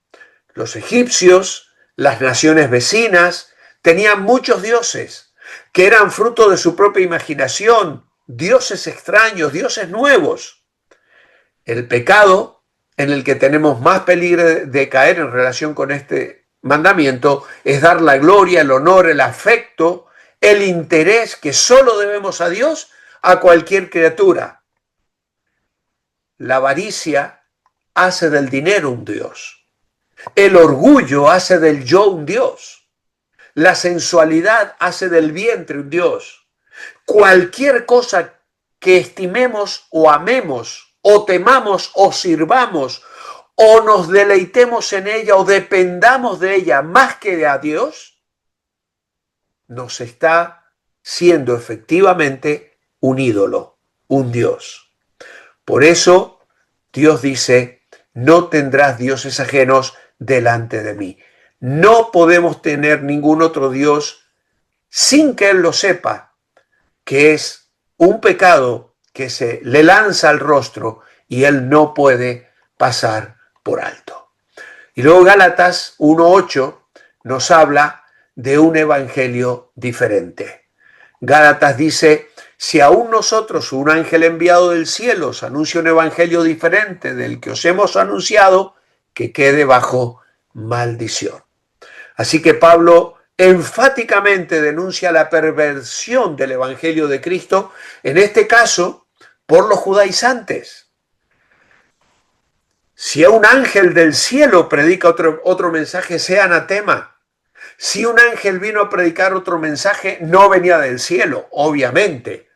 Los egipcios, las naciones vecinas, tenían muchos dioses que eran fruto de su propia imaginación, dioses extraños, dioses nuevos. El pecado en el que tenemos más peligro de caer en relación con este mandamiento es dar la gloria, el honor, el afecto, el interés que solo debemos a Dios a cualquier criatura. La avaricia hace del dinero un Dios. El orgullo hace del yo un Dios. La sensualidad hace del vientre un Dios. Cualquier cosa que estimemos o amemos, o temamos o sirvamos, o nos deleitemos en ella o dependamos de ella más que a Dios, nos está siendo efectivamente un ídolo, un Dios. Por eso Dios dice: no tendrás dioses ajenos delante de mí. No podemos tener ningún otro Dios sin que Él lo sepa, que es un pecado que se le lanza al rostro y Él no puede pasar por alto. Y luego Gálatas 1:8 nos habla de un evangelio diferente. Gálatas dice: si aún nosotros, un ángel enviado del cielo, os anuncia un evangelio diferente del que os hemos anunciado, que quede bajo maldición. Así que Pablo enfáticamente denuncia la perversión del evangelio de Cristo, en este caso por los judaizantes. Si un ángel del cielo predica otro mensaje, sea anatema. Si un ángel vino a predicar otro mensaje, no venía del cielo, obviamente.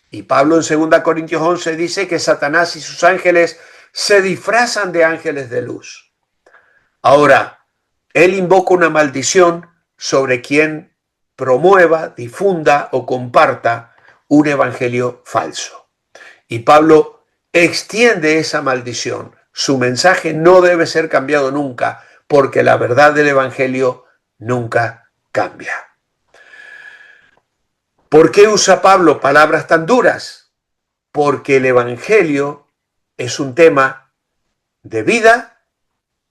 Y Pablo en 2 Corintios 11 dice que Satanás y sus ángeles se disfrazan de ángeles de luz. Ahora, él invoca una maldición sobre quien promueva, difunda o comparta un evangelio falso. Y Pablo extiende esa maldición. Su mensaje no debe ser cambiado nunca, porque la verdad del Evangelio nunca cambia. ¿Por qué usa Pablo palabras tan duras? Porque el Evangelio es un tema de vida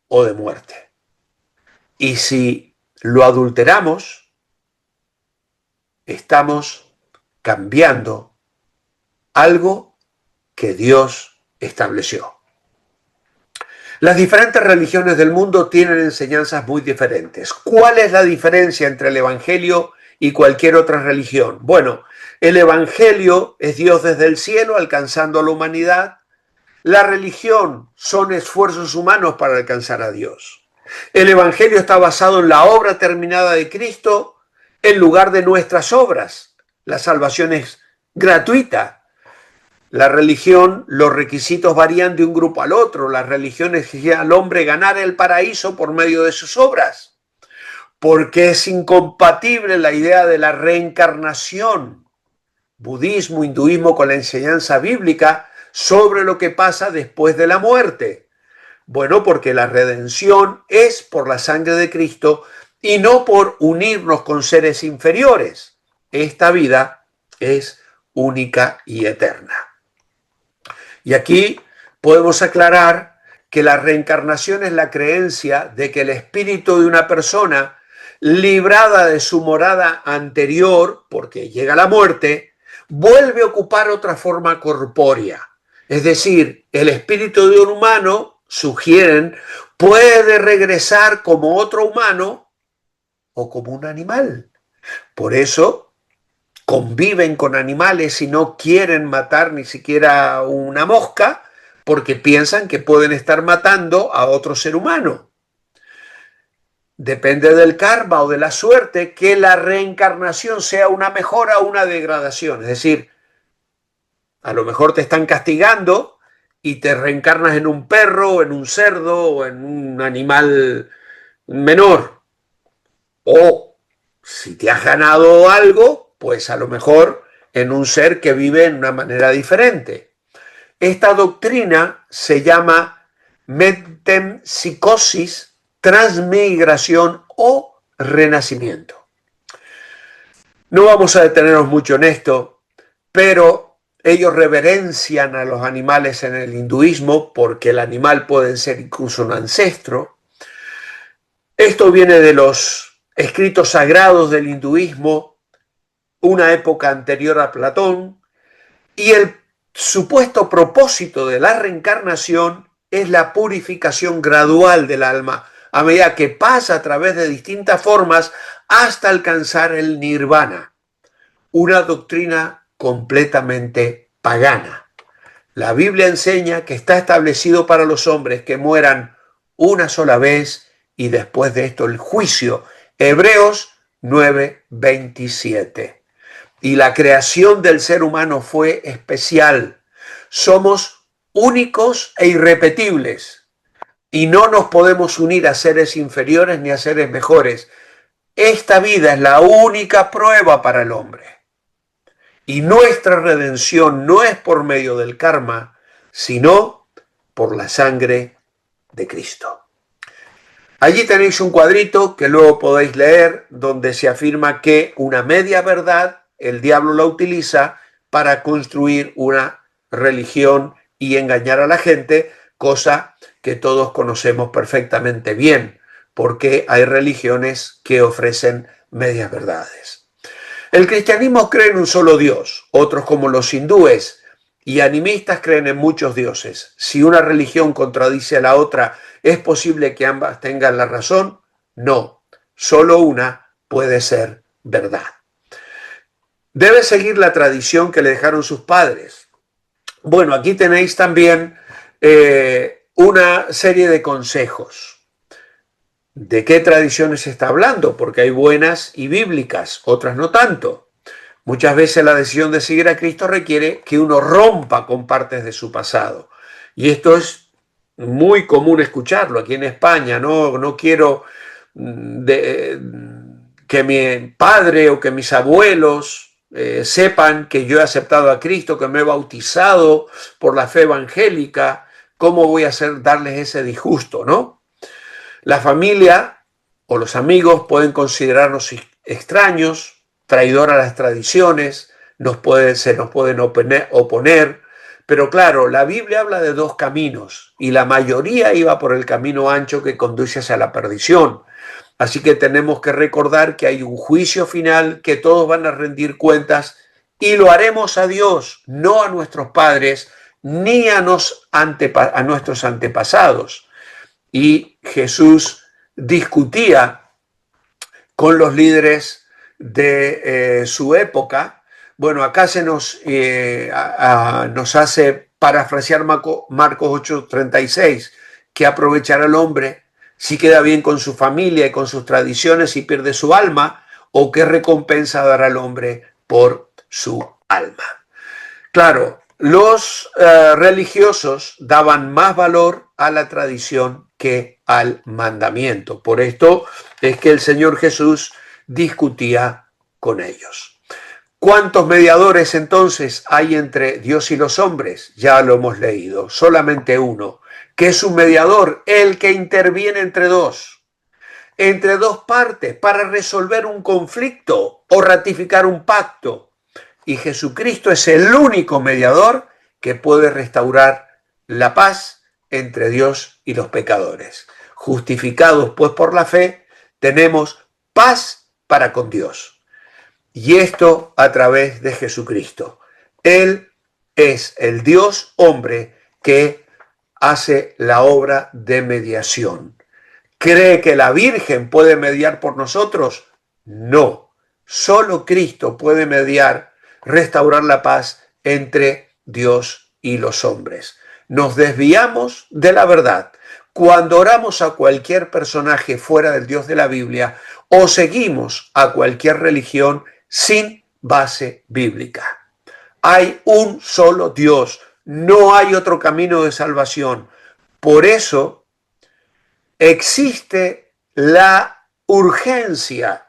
o de muerte. Y si lo adulteramos, estamos cambiando algo que Dios estableció. Las diferentes religiones del mundo tienen enseñanzas muy diferentes. ¿Cuál es la diferencia entre el Evangelio y cualquier otra religión? Bueno, el Evangelio es Dios desde el cielo alcanzando a la humanidad. La religión son esfuerzos humanos para alcanzar a Dios. El Evangelio está basado en la obra terminada de Cristo en lugar de nuestras obras. La salvación es gratuita. La religión, los requisitos varían de un grupo al otro. La religión exigía al hombre ganar el paraíso por medio de sus obras, porque es incompatible la idea de la reencarnación, budismo, hinduismo, con la enseñanza bíblica sobre lo que pasa después de la muerte. Bueno, porque la redención es por la sangre de Cristo y no por unirnos con seres inferiores. Esta vida es única y eterna. Y aquí podemos aclarar que la reencarnación es la creencia de que el espíritu de una persona, librada de su morada anterior, porque llega la muerte, vuelve a ocupar otra forma corpórea. Es decir, el espíritu de un humano, sugieren, puede regresar como otro humano o como un animal. Por eso conviven con animales y no quieren matar ni siquiera una mosca porque piensan que pueden estar matando a otro ser humano. Depende del karma o de la suerte que la reencarnación sea una mejora o una degradación. Es decir, a lo mejor te están castigando y te reencarnas en un perro, o en un cerdo o en un animal menor. O si te has ganado algo, pues a lo mejor en un ser que vive en una manera diferente. Esta doctrina se llama metempsicosis, transmigración o renacimiento. No vamos a detenernos mucho en esto, pero ellos reverencian a los animales en el hinduismo porque el animal puede ser incluso un ancestro. Esto viene de los escritos sagrados del hinduismo, una época anterior a Platón, y el supuesto propósito de la reencarnación es la purificación gradual del alma a medida que pasa a través de distintas formas hasta alcanzar el nirvana, una doctrina completamente pagana. La Biblia enseña que está establecido para los hombres que mueran una sola vez y después de esto el juicio. Hebreos 9:27. Y la creación del ser humano fue especial. Somos únicos e irrepetibles y no nos podemos unir a seres inferiores ni a seres mejores. Esta vida es la única prueba para el hombre. Y nuestra redención no es por medio del karma, sino por la sangre de Cristo. Allí tenéis un cuadrito que luego podéis leer donde se afirma que una media verdad el diablo la utiliza para construir una religión y engañar a la gente, cosa que todos conocemos perfectamente bien, porque hay religiones que ofrecen medias verdades. El cristianismo cree en un solo Dios, otros como los hindúes y animistas creen en muchos dioses. Si una religión contradice a la otra, ¿es posible que ambas tengan la razón? No, solo una puede ser verdad. Debe seguir la tradición que le dejaron sus padres. Bueno, aquí tenéis también una serie de consejos. ¿De qué tradiciones se está hablando? Porque hay buenas y bíblicas, otras no tanto. Muchas veces la decisión de seguir a Cristo requiere que uno rompa con partes de su pasado. Y esto es muy común escucharlo aquí en España. No quiero que mi padre o que mis abuelos sepan que yo he aceptado a Cristo, que me he bautizado por la fe evangélica. ¿Cómo voy a darles ese disgusto, no? La familia o los amigos pueden considerarnos extraños, traidor a las tradiciones, se nos pueden oponer, pero claro, la Biblia habla de dos caminos y la mayoría iba por el camino ancho que conduce hacia la perdición. Así que tenemos que recordar que hay un juicio final, que todos van a rendir cuentas y lo haremos a Dios, no a nuestros padres ni a nuestros antepasados. Y Jesús discutía con los líderes de su época. Bueno, acá nos hace parafrasear Marcos 8:36, que aprovechará el hombre si queda bien con su familia y con sus tradiciones y pierde su alma, o qué recompensa dará el hombre por su alma. Claro, los religiosos daban más valor a la tradición que al mandamiento. Por esto es que el Señor Jesús discutía con ellos. ¿Cuántos mediadores entonces hay entre Dios y los hombres? Ya lo hemos leído, solamente uno, que es un mediador, el que interviene entre dos partes para resolver un conflicto o ratificar un pacto. Y Jesucristo es el único mediador que puede restaurar la paz entre Dios y los pecadores. Justificados pues por la fe, tenemos paz para con Dios. Y esto a través de Jesucristo. Él es el Dios hombre que hace la obra de mediación. ¿Cree que la Virgen puede mediar por nosotros? No. Solo Cristo puede mediar, restaurar la paz entre Dios y los hombres. Nos desviamos de la verdad cuando oramos a cualquier personaje fuera del Dios de la Biblia o seguimos a cualquier religión sin base bíblica. Hay un solo Dios, no hay otro camino de salvación. Por eso existe la urgencia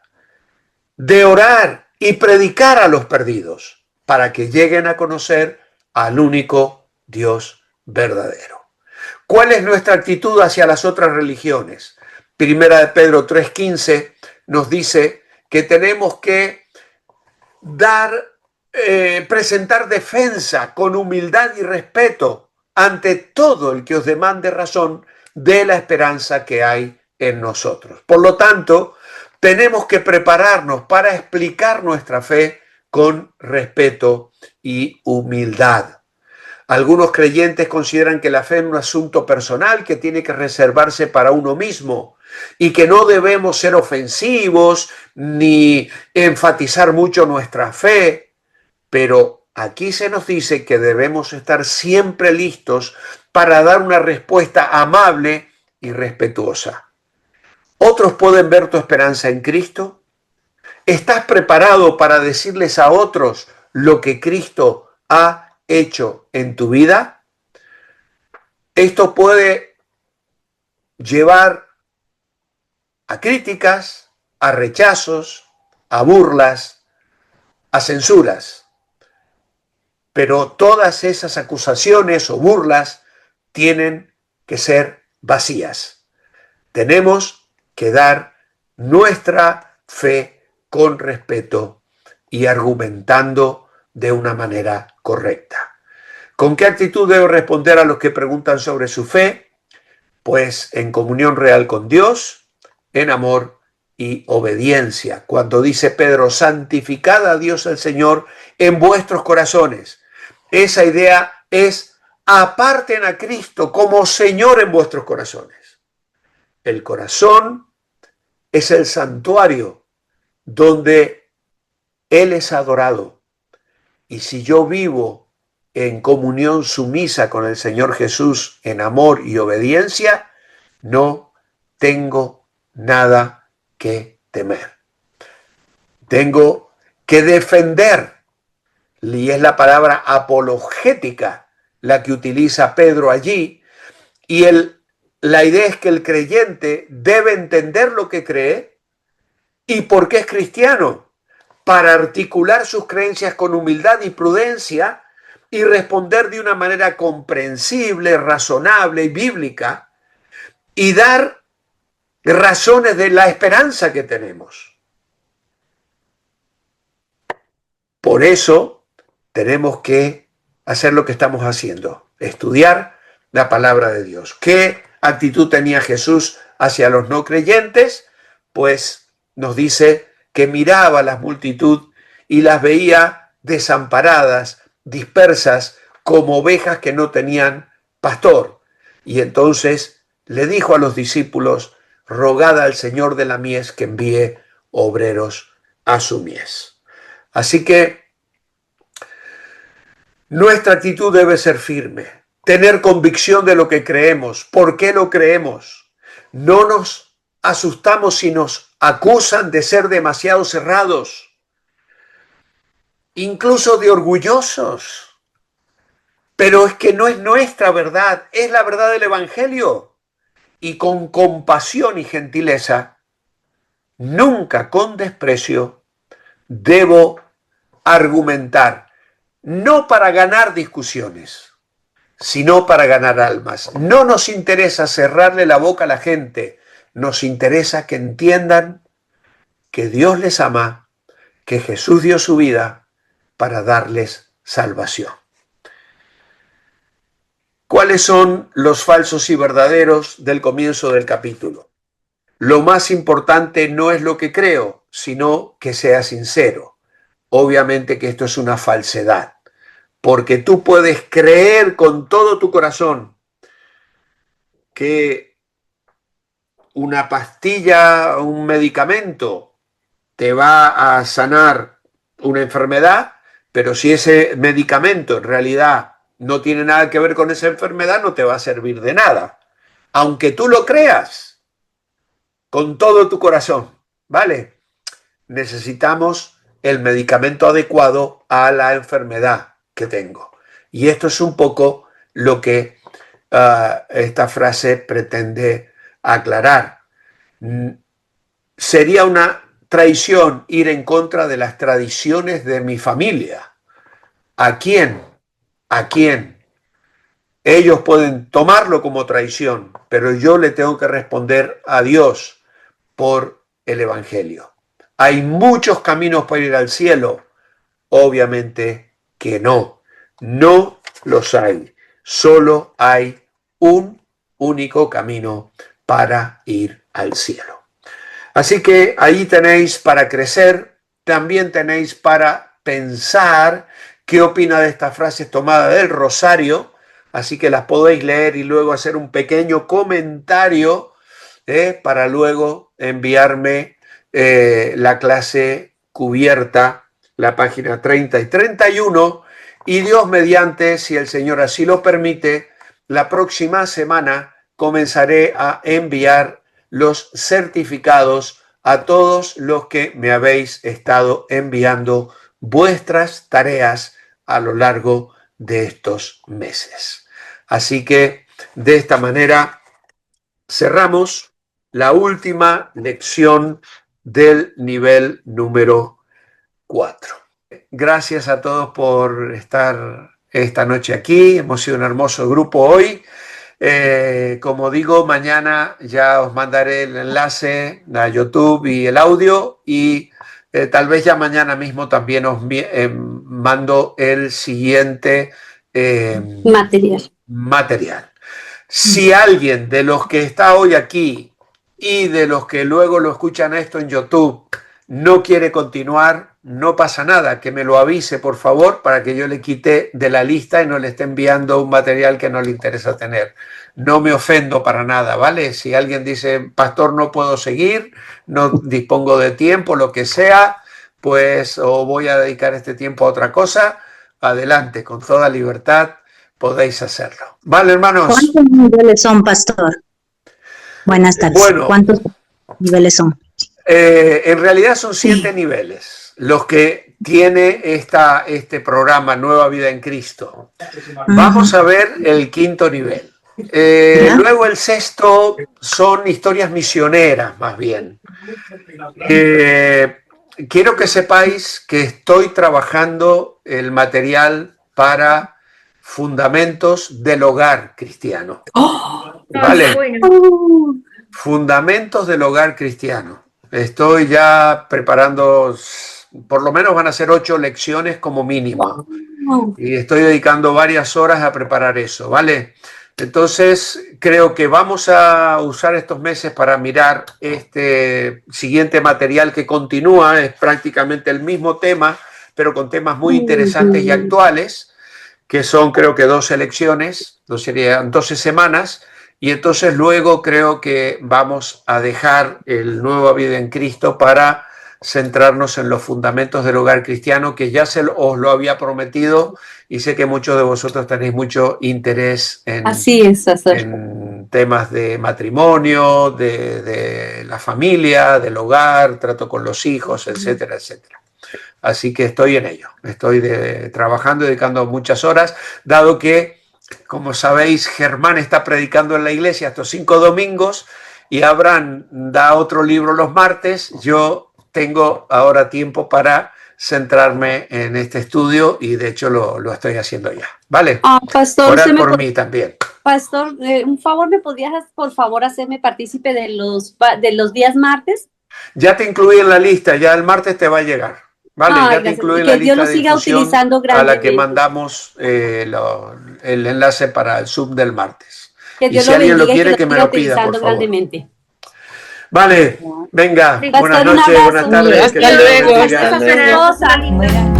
de orar y predicar a los perdidos para que lleguen a conocer al único Dios verdadero. ¿Cuál es nuestra actitud hacia las otras religiones? Primera de Pedro 3:15 nos dice que tenemos que presentar defensa con humildad y respeto ante todo el que os demande razón de la esperanza que hay en nosotros. Por lo tanto, tenemos que prepararnos para explicar nuestra fe con respeto y humildad. Algunos creyentes consideran que la fe es un asunto personal que tiene que reservarse para uno mismo y que no debemos ser ofensivos ni enfatizar mucho nuestra fe, pero aquí se nos dice que debemos estar siempre listos para dar una respuesta amable y respetuosa. ¿Otros pueden ver tu esperanza en Cristo? ¿Estás preparado para decirles a otros lo que Cristo ha hecho en tu vida? Esto puede llevar a críticas, a rechazos, a burlas, a censuras. Pero todas esas acusaciones o burlas tienen que ser vacías. Tenemos que dar nuestra fe con respeto y argumentando de una manera correcta. ¿Con qué actitud debo responder a los que preguntan sobre su fe? Pues en comunión real con Dios, en amor y obediencia. Cuando dice Pedro, santificad a Dios el Señor en vuestros corazones. Esa idea es aparten a Cristo como Señor en vuestros corazones. El corazón es el santuario donde Él es adorado. Y si yo vivo en comunión sumisa con el Señor Jesús en amor y obediencia, no tengo nada que temer. Tengo que defender, y es la palabra apologética la que utiliza Pedro allí, y la idea es que el creyente debe entender lo que cree y por qué es cristiano, para articular sus creencias con humildad y prudencia y responder de una manera comprensible, razonable y bíblica, y dar razones de la esperanza que tenemos. Por eso tenemos que hacer lo que estamos haciendo, estudiar la palabra de Dios. ¿Qué actitud tenía Jesús hacia los no creyentes? Pues nos dice que miraba a la multitud y las veía desamparadas, dispersas, como ovejas que no tenían pastor. Y entonces le dijo a los discípulos: rogad al Señor de la mies que envíe obreros a su mies. Así que nuestra actitud debe ser firme, tener convicción de lo que creemos. ¿Por qué lo creemos? No nos asustamos si nos acusan de ser demasiado cerrados, incluso de orgullosos. Pero es que no es nuestra verdad, es la verdad del Evangelio. Y con compasión y gentileza, nunca con desprecio, debo argumentar, no para ganar discusiones, sino para ganar almas. No nos interesa cerrarle la boca a la gente, nos interesa que entiendan que Dios les ama, que Jesús dio su vida para darles salvación. ¿Cuáles son los falsos y verdaderos del comienzo del capítulo? Lo más importante no es lo que creo, sino que sea sincero. Obviamente que esto es una falsedad, porque tú puedes creer con todo tu corazón que una pastilla, un medicamento te va a sanar una enfermedad, pero si ese medicamento en realidad no tiene nada que ver con esa enfermedad, no te va a servir de nada. Aunque tú lo creas con todo tu corazón, ¿vale? Necesitamos el medicamento adecuado a la enfermedad que tengo. Y esto es un poco lo que esta frase pretende aclarar. Sería una traición ir en contra de las tradiciones de mi familia. ¿A quién? ¿A quién? Ellos pueden tomarlo como traición, pero yo le tengo que responder a Dios por el Evangelio. ¿Hay muchos caminos para ir al cielo? Obviamente que no. No los hay. Solo hay un único camino para ir al cielo. Así que ahí tenéis para crecer, también tenéis para pensar qué opina de estas frases tomadas del Rosario, así que las podéis leer y luego hacer un pequeño comentario para luego enviarme la clase cubierta, la página 30 y 31, y Dios mediante, si el Señor así lo permite, la próxima semana comenzaré a enviar los certificados a todos los que me habéis estado enviando vuestras tareas a lo largo de estos meses. Así que de esta manera cerramos la última lección del nivel número 4. Gracias a todos por estar esta noche aquí. Hemos sido un hermoso grupo hoy. Como digo, mañana ya os mandaré el enlace a YouTube y el audio, y tal vez ya mañana mismo también os mando el siguiente material. Si alguien de los que está hoy aquí y de los que luego lo escuchan esto en YouTube no quiere continuar, no pasa nada, que me lo avise por favor para que yo le quite de la lista y no le esté enviando un material que no le interesa tener. No me ofendo para nada, ¿vale? Si alguien dice, pastor, no puedo seguir, no dispongo de tiempo, lo que sea, pues o voy a dedicar este tiempo a otra cosa, adelante, con toda libertad podéis hacerlo. ¿Vale, hermanos? ¿Cuántos niveles son, pastor? Buenas tardes. Bueno, ¿cuántos niveles son? En realidad son 7 niveles los que tiene este programa Nueva Vida en Cristo. Vamos a ver el 5.º nivel. Luego el 6.º son historias misioneras, más bien. Quiero que sepáis que estoy trabajando el material para fundamentos del hogar cristiano. Oh, ¿Vale? bueno. Fundamentos del hogar cristiano. Estoy ya preparando, por lo menos van a ser 8 lecciones como mínimo. Y estoy dedicando varias horas a preparar eso, ¿vale? Entonces, creo que vamos a usar estos meses para mirar este siguiente material que continúa, es prácticamente el mismo tema, pero con temas muy interesantes y actuales, que son creo que 2 lecciones, serían 12 semanas, y entonces luego creo que vamos a dejar el Nueva Vida en Cristo para centrarnos en los fundamentos del hogar cristiano, que ya os lo había prometido y sé que muchos de vosotros tenéis mucho interés Así es, Pastor. en temas de matrimonio, de la familia, del hogar, trato con los hijos, etcétera, etcétera. Así que estoy en ello, estoy trabajando, dedicando muchas horas, dado que, como sabéis, Germán está predicando en la iglesia estos 5 domingos y Abraham da otro libro los martes. Yo tengo ahora tiempo para centrarme en este estudio y de hecho lo estoy haciendo ya, ¿vale? Pastor, Orad por mí también. Pastor, un favor, ¿me podrías por favor hacerme partícipe de los días martes? Ya te incluí en la lista, ya el martes te va a llegar. Vale, ya te incluí en la lista de difusión a la que mandamos el enlace para el Zoom del martes. Y si alguien lo quiere, que me lo pida, por favor. Vale, venga, buenas noches, buenas tardes. Hasta luego.